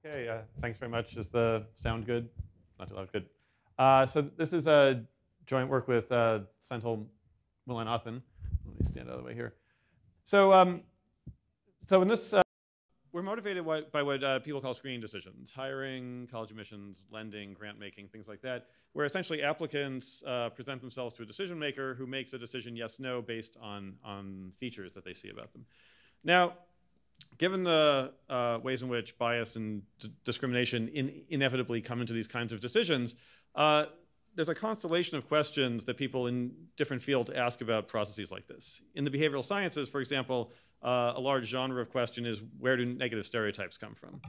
Okay, thanks very much. Is the sound good? Not too loud, good. So this is a joint work with Sendhil, Mullainathan. Let me stand out of the way here. So, so in this, we're motivated by what people call screening decisions: hiring, college admissions, lending, grant making, things like that, where essentially applicants present themselves to a decision maker who makes a decision yes, no, based on features that they see about them. Now, given the ways in which bias and discrimination inevitably come into these kinds of decisions, there's a constellation of questions that people in different fields ask about processes like this. In the behavioral sciences, for example, a large genre of question is, where do negative stereotypes come from?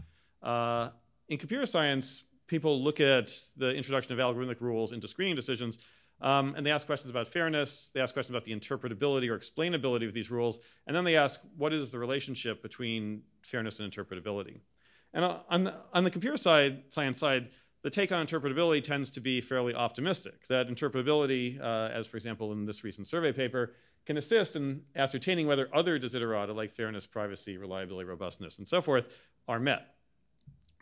In computer science, people look at the introduction of algorithmic rules into screening decisions, and they ask questions about fairness, they ask questions about the interpretability or explainability of these rules, and then they ask, what is the relationship between fairness and interpretability? And on the computer science side, the take on interpretability tends to be fairly optimistic, that interpretability, as for example in this recent survey paper, can assist in ascertaining whether other desiderata like fairness, privacy, reliability, robustness, and so forth are met.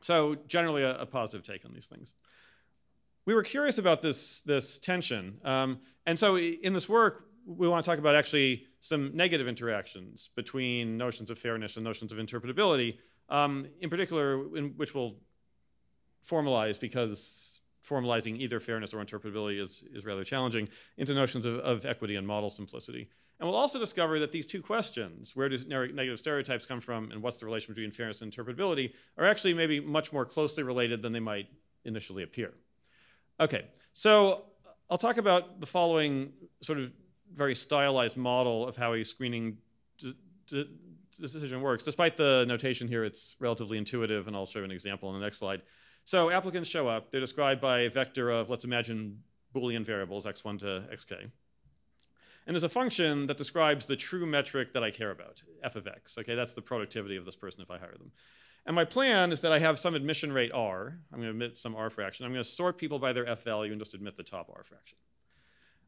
So generally a positive take on these things. We were curious about this tension. And so in this work, we want to talk about actually some negative interactions between notions of fairness and notions of interpretability, in particular, which we'll formalize, because formalizing either fairness or interpretability is rather challenging, into notions of equity and model simplicity. And we'll also discover that these two questions, where do negative stereotypes come from and what's the relation between fairness and interpretability, are actually maybe much more closely related than they might initially appear. Okay, so I'll talk about the following sort of very stylized model of how a screening decision works. Despite the notation here, it's relatively intuitive, and I'll show you an example on the next slide. So applicants show up. They're described by a vector of, let's imagine, Boolean variables, x1 to xk. And there's a function that describes the true metric that I care about, f of x. Okay, that's the productivity of this person if I hire them. And my plan is that I have some admission rate r. I'm going to admit some r fraction. I'm going to sort people by their f value and just admit the top r fraction.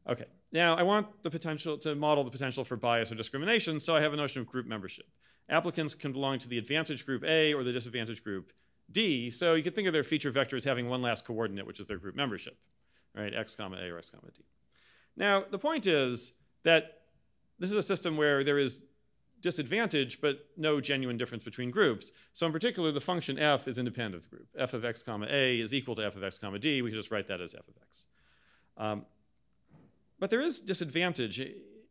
Okay, now I want the potential to model the potential for bias or discrimination, so I have a notion of group membership. Applicants can belong to the advantage group A or the disadvantage group D, so you could think of their feature vector as having one last coordinate, which is their group membership, right? X comma A or X comma D. Now, the point is that this is a system where there is disadvantage, but no genuine difference between groups. So in particular, the function f is independent of the group. F of x comma A is equal to f of x comma D. We can just write that as f of x. But there is disadvantage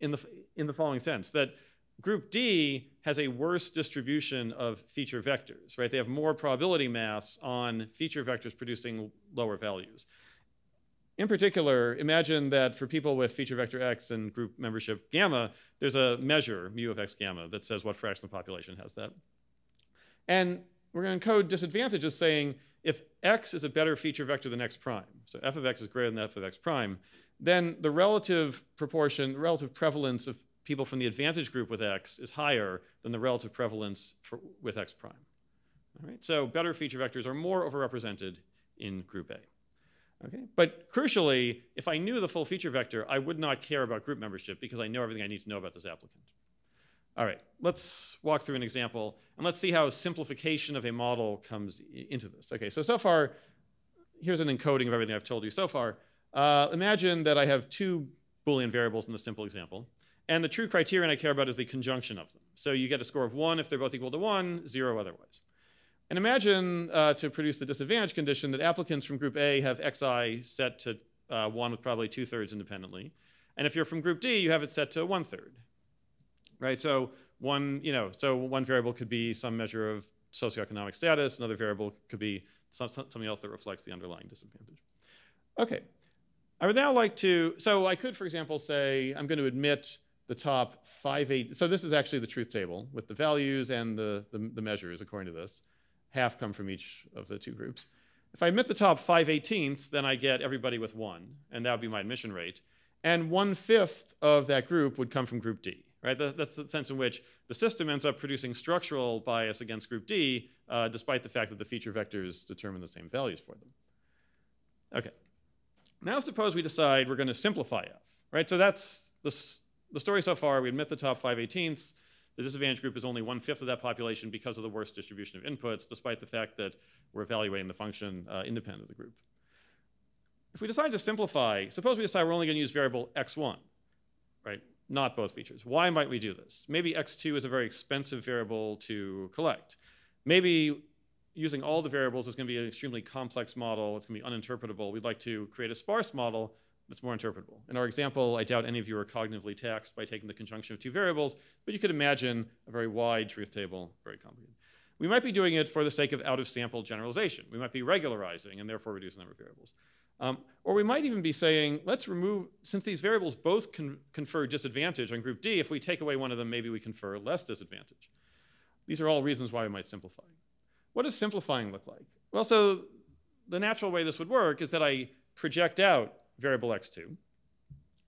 in the following sense, that group D has a worse distribution of feature vectors, right? They have more probability mass on feature vectors producing lower values. In particular, imagine that for people with feature vector x and group membership gamma, there's a measure, mu of x gamma, that says what fraction of the population has that. And we're going to encode disadvantage as saying if x is a better feature vector than x prime, so f of x is greater than f of x prime, then the relative proportion, the relative prevalence of people from the advantage group with x is higher than the relative prevalence with x prime. All right? So better feature vectors are more overrepresented in group A. Okay? But crucially, if I knew the full feature vector, I would not care about group membership because I know everything I need to know about this applicant. All right, let's walk through an example, and let's see how simplification of a model comes into this. Okay, so far, here's an encoding of everything I've told you so far. Imagine that I have two Boolean variables in this simple example, and the true criterion I care about is the conjunction of them. So you get a score of 1 if they're both equal to 1, 0 otherwise. And imagine, to produce the disadvantage condition, that applicants from group A have xi set to 1 with probably 2/3 independently. And if you're from group D, you have it set to 1/3. Right? So one variable could be some measure of socioeconomic status. Another variable could be something else that reflects the underlying disadvantage. Okay. I would now like to, so I could, for example, say I'm going to admit the top 5/8. So this is actually the truth table with the values and the measures according to this. Half come from each of the two groups. If I admit the top 5/18, then I get everybody with 1, and that would be my admission rate. And 1/5 of that group would come from group D, right? That's the sense in which the system ends up producing structural bias against group D, despite the fact that the feature vectors determine the same values for them. Okay. Now suppose we decide we're going to simplify F, right? So that's the story so far. We admit the top 5/18. The disadvantaged group is only 1/5 of that population because of the worst distribution of inputs, despite the fact that we're evaluating the function independent of the group. If we decide to simplify, suppose we decide we're only going to use variable x1, right? Not both features. Why might we do this? Maybe x2 is a very expensive variable to collect. Maybe using all the variables is going to be an extremely complex model. It's going to be uninterpretable. We'd like to create a sparse model that's more interpretable. In our example, I doubt any of you are cognitively taxed by taking the conjunction of two variables, but you could imagine a very wide truth table, very complicated. We might be doing it for the sake of out-of-sample generalization. We might be regularizing and therefore reduce the number of variables. Or we might even be saying, let's remove, since these variables both confer disadvantage on group D, if we take away one of them, maybe we confer less disadvantage. These are all reasons why we might simplify. What does simplifying look like? Well, so the natural way this would work is that I project out variable x2,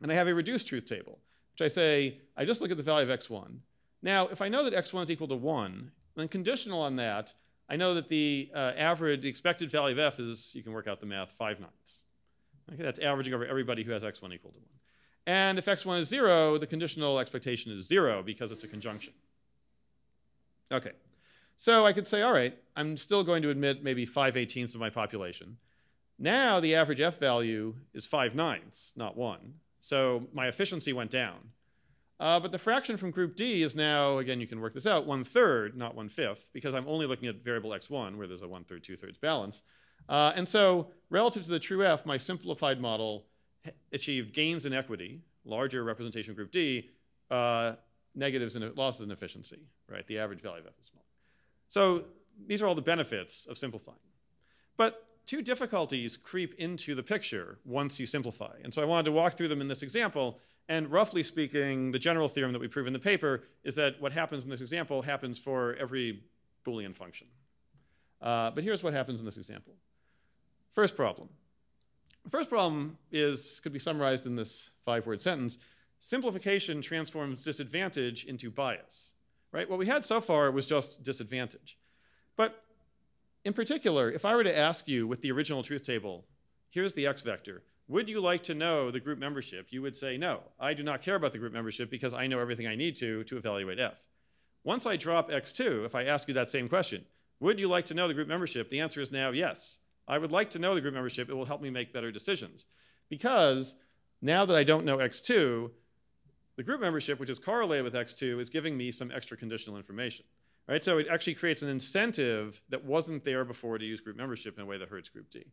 and I have a reduced truth table, which I say, I just look at the value of x1. Now, if I know that x1 is equal to 1, then conditional on that, I know that the the expected value of f is, you can work out the math, 5/9. Okay, that's averaging over everybody who has x1 equal to 1. And if x1 is 0, the conditional expectation is 0 because it's a conjunction. Okay, so I could say, all right, I'm still going to admit maybe 5/18 of my population. Now the average f value is 5/9, not 1. So my efficiency went down. But the fraction from group D is now, again, you can work this out, 1/3, not 1/5, because I'm only looking at variable x1, where there's a 1/3, 2/3 balance. And so relative to the true f, my simplified model achieved gains in equity, larger representation of group D, negatives and losses in efficiency, right? The average value of f is small. So these are all the benefits of simplifying. But two difficulties creep into the picture once you simplify. And so I wanted to walk through them in this example. And roughly speaking, the general theorem that we prove in the paper is that what happens in this example happens for every Boolean function. But here's what happens in this example. First problem. The first problem could be summarized in this 5-word sentence. Simplification transforms disadvantage into bias. Right? What we had so far was just disadvantage. But in particular, if I were to ask you with the original truth table, here's the x vector, would you like to know the group membership? You would say, no, I do not care about the group membership because I know everything I need to evaluate f. Once I drop x2, if I ask you that same question, would you like to know the group membership? The answer is now yes. I would like to know the group membership. It will help me make better decisions. Because now that I don't know x2, the group membership, which is correlated with x2, is giving me some extra conditional information. Right? So it actually creates an incentive that wasn't there before to use group membership in a way that hurts group D.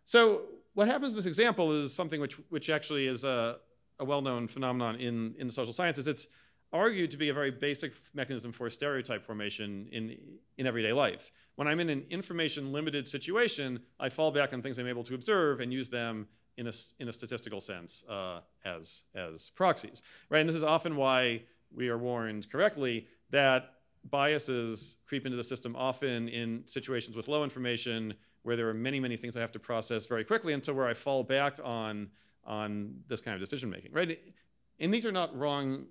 So what happens in this example is something which actually is a well-known phenomenon in the social sciences. It's argued to be a very basic mechanism for stereotype formation in everyday life. When I'm in an information-limited situation, I fall back on things I'm able to observe and use them in a statistical sense as proxies. Right? And this is often why we are warned correctly that biases creep into the system often in situations with low information where there are many, many things I have to process very quickly, and so where I fall back on this kind of decision-making, right? And these are not wrong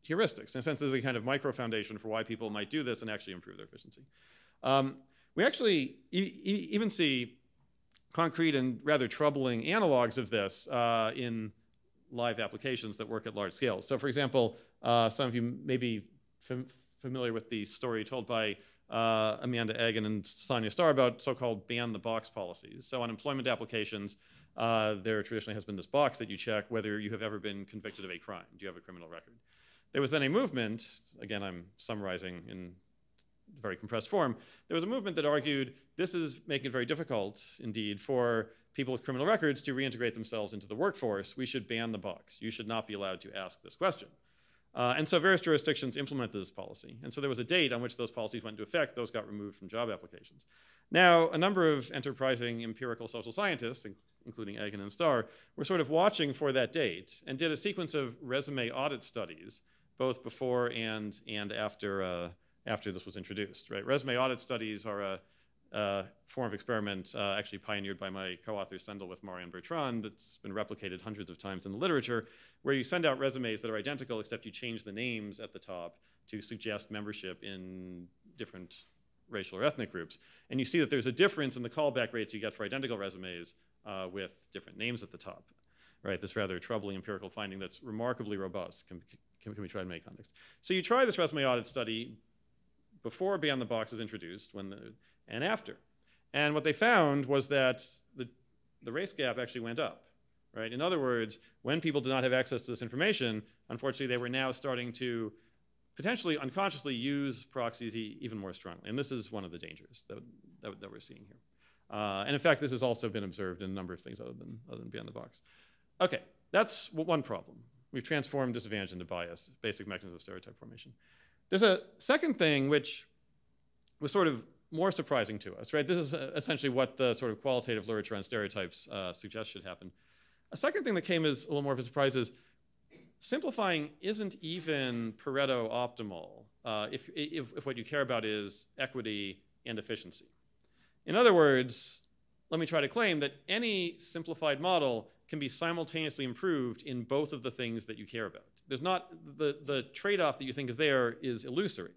heuristics. In a sense, there's a kind of micro-foundation for why people might do this and actually improve their efficiency. We actually even see concrete and rather troubling analogs of this in live applications that work at large scales. So for example, some of you may be familiar with the story told by Amanda Egan and Sonia Starr about so-called ban-the-box policies. So on employment applications, there traditionally has been this box that you check whether you have ever been convicted of a crime. Do you have a criminal record? There was then a movement, again, I'm summarizing in very compressed form, there was a movement that argued this is making it very difficult, indeed, for people with criminal records to reintegrate themselves into the workforce. We should ban the box. You should not be allowed to ask this question. And so various jurisdictions implemented this policy. And so there was a date on which those policies went into effect. Those got removed from job applications. Now, a number of enterprising empirical social scientists, including Egan and Starr, were sort of watching for that date and did a sequence of resume audit studies, both before and after this was introduced. Right? Resume audit studies are a form of experiment actually pioneered by my co-author Sendhil with Marianne Bertrand. It's been replicated hundreds of times in the literature, where you send out resumes that are identical except you change the names at the top to suggest membership in different racial or ethnic groups. And you see that there's a difference in the callback rates you get for identical resumes with different names at the top. right? This rather troubling empirical finding that's remarkably robust can be tried in many contexts. So you try this resume audit study before Beyond the Box is introduced and after. And what they found was that the race gap actually went up, right? In other words, when people did not have access to this information, unfortunately, they were now starting to potentially unconsciously use proxies even more strongly. And this is one of the dangers that we're seeing here. And in fact, this has also been observed in a number of things other than Beyond the Box. Okay, that's one problem. We've transformed disadvantage into bias, basic mechanism of stereotype formation. There's a second thing which was sort of more surprising to us, right? This is essentially what the sort of qualitative literature on stereotypes suggests should happen. A second thing that came as a little more of a surprise is simplifying isn't even Pareto optimal if what you care about is equity and efficiency. In other words, let me try to claim that any simplified model can be simultaneously improved in both of the things that you care about. There's not, the trade-off that you think is there is illusory.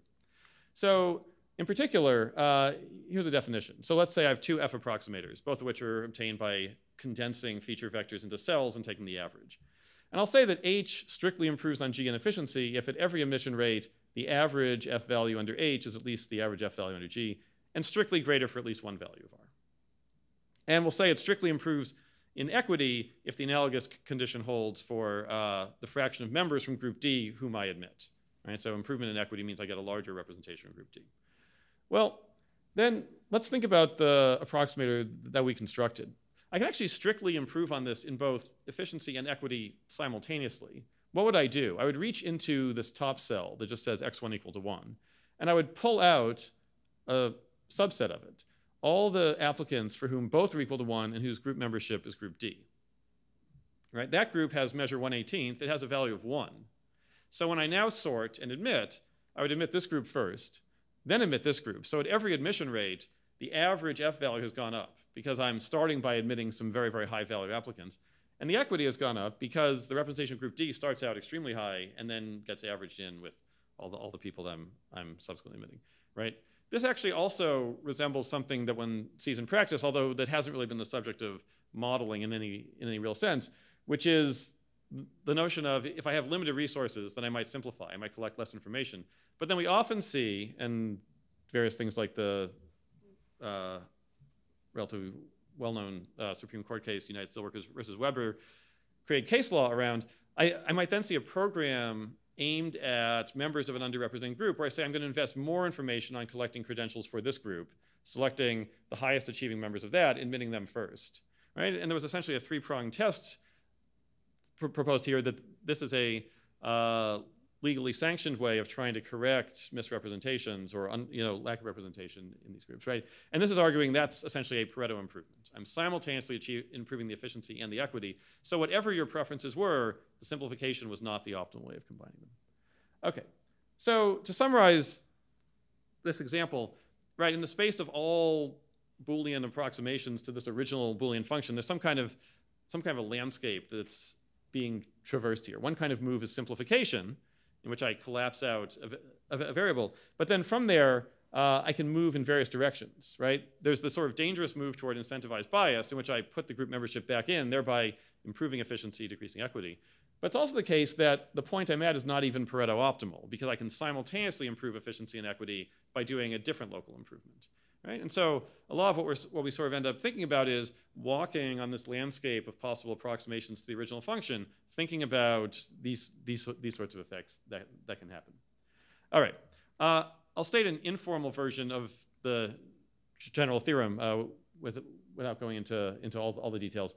So in particular, here's a definition. So let's say I have two F approximators, both of which are obtained by condensing feature vectors into cells and taking the average. And I'll say that H strictly improves on G in efficiency if at every emission rate, the average F value under H is at least the average F value under G, and strictly greater for at least one value of R. And we'll say it strictly improves in equity if the analogous condition holds for the fraction of members from group D whom I admit. Right? So improvement in equity means I get a larger representation of group D. Well, then let's think about the approximator that we constructed. I can actually strictly improve on this in both efficiency and equity simultaneously. What would I do? I would reach into this top cell that just says x1 equal to 1, and I would pull out a subset of it, all the applicants for whom both are equal to 1 and whose group membership is group D. Right? That group has measure 1/18th. It has a value of 1. So when I now sort and admit, I would admit this group first, then admit this group. So at every admission rate, the average F value has gone up because I'm starting by admitting some very, very high value applicants. And the equity has gone up because the representation of group D starts out extremely high and then gets averaged in with all the people that I'm subsequently admitting, right? This actually also resembles something that one sees in practice, although that hasn't really been the subject of modeling in any real sense, which is the notion of if I have limited resources, then I might simplify, I might collect less information. But then we often see, and various things like the relatively well-known Supreme Court case, United Steelworkers versus Weber, create case law around, I might then see a program aimed at members of an underrepresented group where I say I'm going to invest more information on collecting credentials for this group, selecting the highest achieving members of that, admitting them first, right? And there was essentially a three-pronged test proposed here that this is a legally sanctioned way of trying to correct misrepresentations or lack of representation in these groups, right? And this is arguing that's essentially a Pareto improvement. I'm simultaneously improving the efficiency and the equity. So whatever your preferences were, the simplification was not the optimal way of combining them. Okay, so to summarize this example, right, in the space of all Boolean approximations to this original Boolean function, there's some kind of a landscape that's being traversed here. One kind of move is simplification, in which I collapse out a variable. But then from there, I can move in various directions, right? There's this sort of dangerous move toward incentivized bias in which I put the group membership back in, thereby improving efficiency, decreasing equity. But it's also the case that the point I'm at is not even Pareto optimal because I can simultaneously improve efficiency and equity by doing a different local improvement, right? And so a lot of what we sort of end up thinking about is walking on this landscape of possible approximations to the original function, thinking about these sorts of effects that can happen. All right, I'll state an informal version of the general theorem without going into all the details.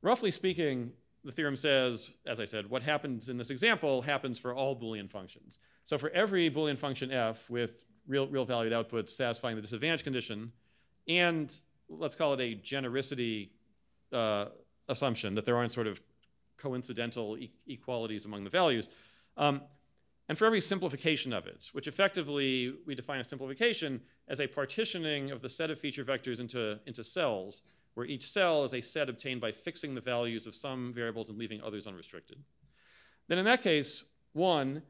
Roughly speaking, the theorem says, as I said, what happens in this example happens for all Boolean functions. So for every Boolean function f with real valued outputs satisfying the disadvantage condition, and let's call it a genericity assumption that there aren't sort of coincidental equalities among the values, and for every simplification of it, which effectively we define a simplification as a partitioning of the set of feature vectors into cells, where each cell is a set obtained by fixing the values of some variables and leaving others unrestricted. Then in that case, one,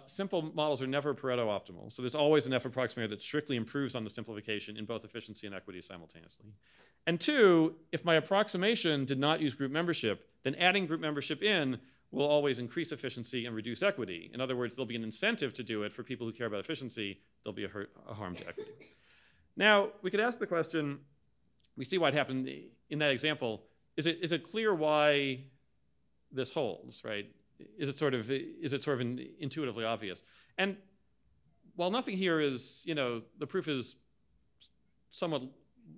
simple models are never Pareto optimal. So there's always an F approximator that strictly improves on the simplification in both efficiency and equity simultaneously. And two, if my approximation did not use group membership, then adding group membership in will always increase efficiency and reduce equity. In other words, there'll be an incentive to do it for people who care about efficiency. There'll be a harm to equity. Now, we could ask the question, we see what happened in that example. Is it clear why this holds, right? Is it sort of intuitively obvious? And while nothing here is, the proof is somewhat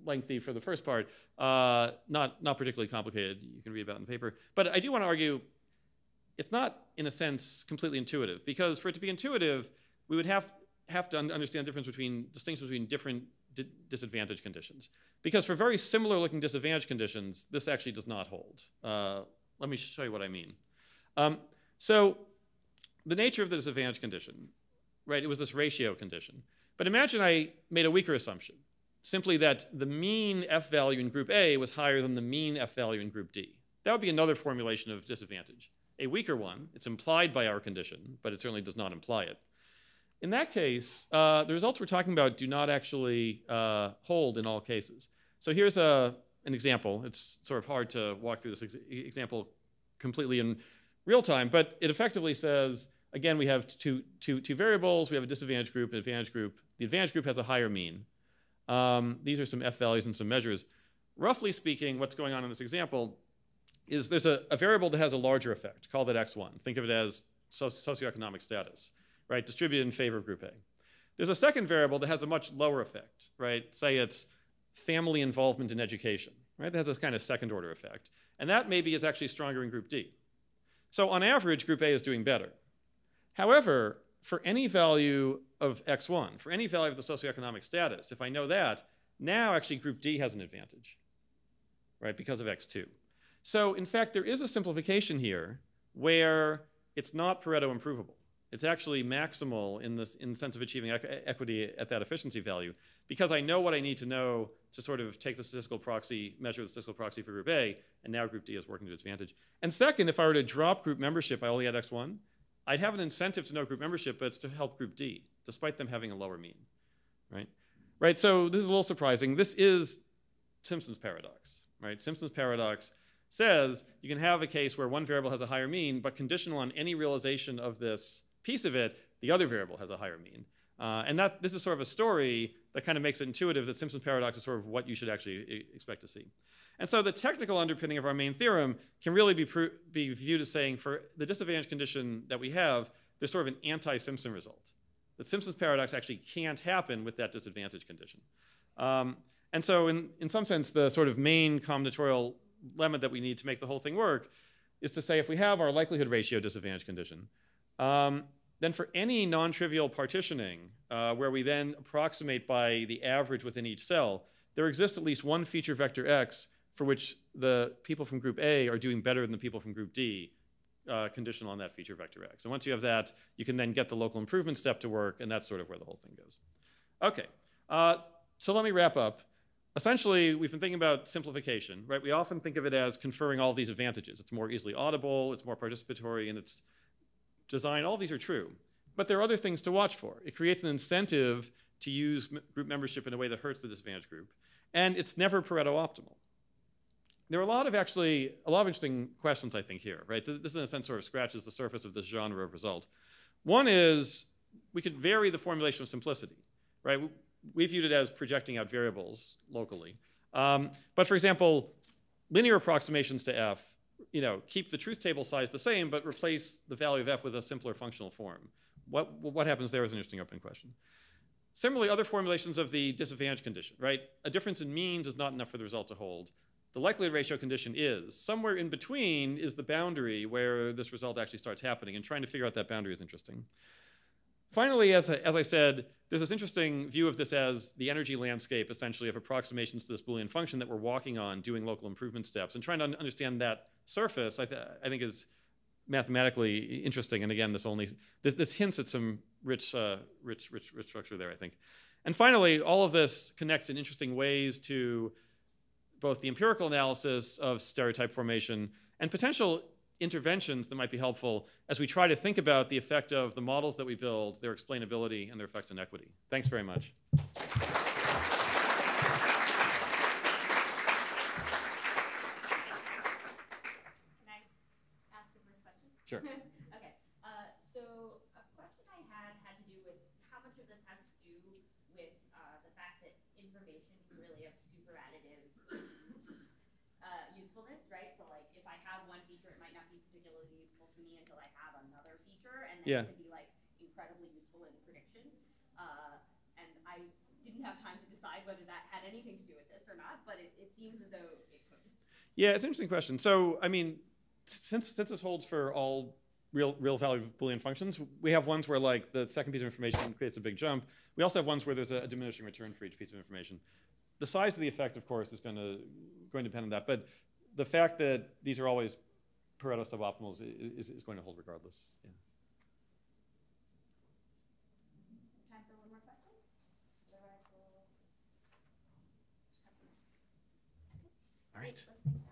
lengthy for the first part, not particularly complicated. You can read about it in the paper. But I do want to argue it's not, in a sense, completely intuitive, because for it to be intuitive, we would have to understand the distinction between different disadvantage conditions. Because for very similar looking disadvantage conditions, this actually does not hold. Let me show you what I mean. So the nature of the disadvantage condition, right, it was this ratio condition. But imagine I made a weaker assumption, simply that the mean F value in group A was higher than the mean F value in group D. That would be another formulation of disadvantage. A weaker one, it's implied by our condition, but it certainly does not imply it. In that case, the results we're talking about do not actually hold in all cases. So here's an example. It's sort of hard to walk through this example completely in real time, but it effectively says, again, we have two variables. We have a disadvantage group, an advantage group. The advantage group has a higher mean. These are some F values and some measures. Roughly speaking, what's going on in this example is there's a variable that has a larger effect. Call that x1. Think of it as socioeconomic status, right? Distributed in favor of group A. There's a second variable that has a much lower effect, right? Say it's family involvement in education, right? That has this kind of second order effect. And that maybe is actually stronger in group D. So on average, group A is doing better. However, for any value of x1, for any value of the socioeconomic status, if I know that, now actually group D has an advantage, right? Because of x2. So in fact, there is a simplification here where it's not Pareto improvable. It's actually maximal in the sense of achieving equity at that efficiency value, because I know what I need to know to sort of take the statistical proxy, measure the statistical proxy for group A, and now group D is working to its advantage. And second, if I were to drop group membership, I only had x1, I'd have an incentive to know group membership, but it's to help group D, despite them having a lower mean, right? Right, so this is a little surprising. This is Simpson's paradox, right? Simpson's paradox says you can have a case where one variable has a higher mean, but conditional on any realization of this piece of it, the other variable has a higher mean. And this is sort of a story that kind of makes it intuitive that Simpson's paradox is sort of what you should actually expect to see. And so the technical underpinning of our main theorem can really be viewed as saying for the disadvantage condition that we have, there's sort of an anti-Simpson result. That Simpson's paradox actually can't happen with that disadvantage condition. And so in some sense, the sort of main combinatorial lemma that we need to make the whole thing work is to say if we have our likelihood ratio disadvantage condition, then for any non-trivial partitioning where we then approximate by the average within each cell, there exists at least one feature vector x for which the people from group A are doing better than the people from group D, conditional on that feature vector x. And once you have that, you can then get the local improvement step to work, and that's sort of where the whole thing goes. Okay, so let me wrap up. Essentially, we've been thinking about simplification, right? We often think of it as conferring all these advantages. It's more easily audible, it's more participatory, and it's design. All these are true. But there are other things to watch for. It creates an incentive to use group membership in a way that hurts the disadvantaged group. And it's never Pareto optimal. There are a lot of interesting questions, I think, here, right? This, in a sense, sort of scratches the surface of this genre of result. One is we could vary the formulation of simplicity, right? We viewed it as projecting out variables locally. But for example, linear approximations to F, keep the truth table size the same, but replace the value of F with a simpler functional form. What happens there is an interesting open question. Similarly, other formulations of the disadvantage condition, right? A difference in means is not enough for the result to hold. The likelihood ratio condition is. Somewhere in between is the boundary where this result actually starts happening, and trying to figure out that boundary is interesting. Finally, as I said, there's this interesting view of this as the energy landscape, essentially, of approximations to this Boolean function that we're walking on, doing local improvement steps, and trying to understand that surface, I think is mathematically interesting. And again, this hints at some rich structure there, I think. And finally, all of this connects in interesting ways to both the empirical analysis of stereotype formation and potential interventions that might be helpful as we try to think about the effect of the models that we build, their explainability, and their effects on equity. Thanks very much. Sure. Okay. So a question I had to do with how much of this has to do with the fact that information can really have super additive usefulness, right? So like if I have one feature, it might not be particularly useful to me until I have another feature, and then it can be like incredibly useful in prediction. And I didn't have time to decide whether that had anything to do with this or not, but it seems as though it could. Yeah, it's an interesting question. So, I mean, since this holds for all real value Boolean functions, we have ones where like the second piece of information creates a big jump. We also have ones where there's a diminishing return for each piece of information. The size of the effect, of course, is going to depend on that. But the fact that these are always Pareto suboptimals is going to hold regardless. Yeah. Time for one more question? Otherwise, we'll... All right. Let's think.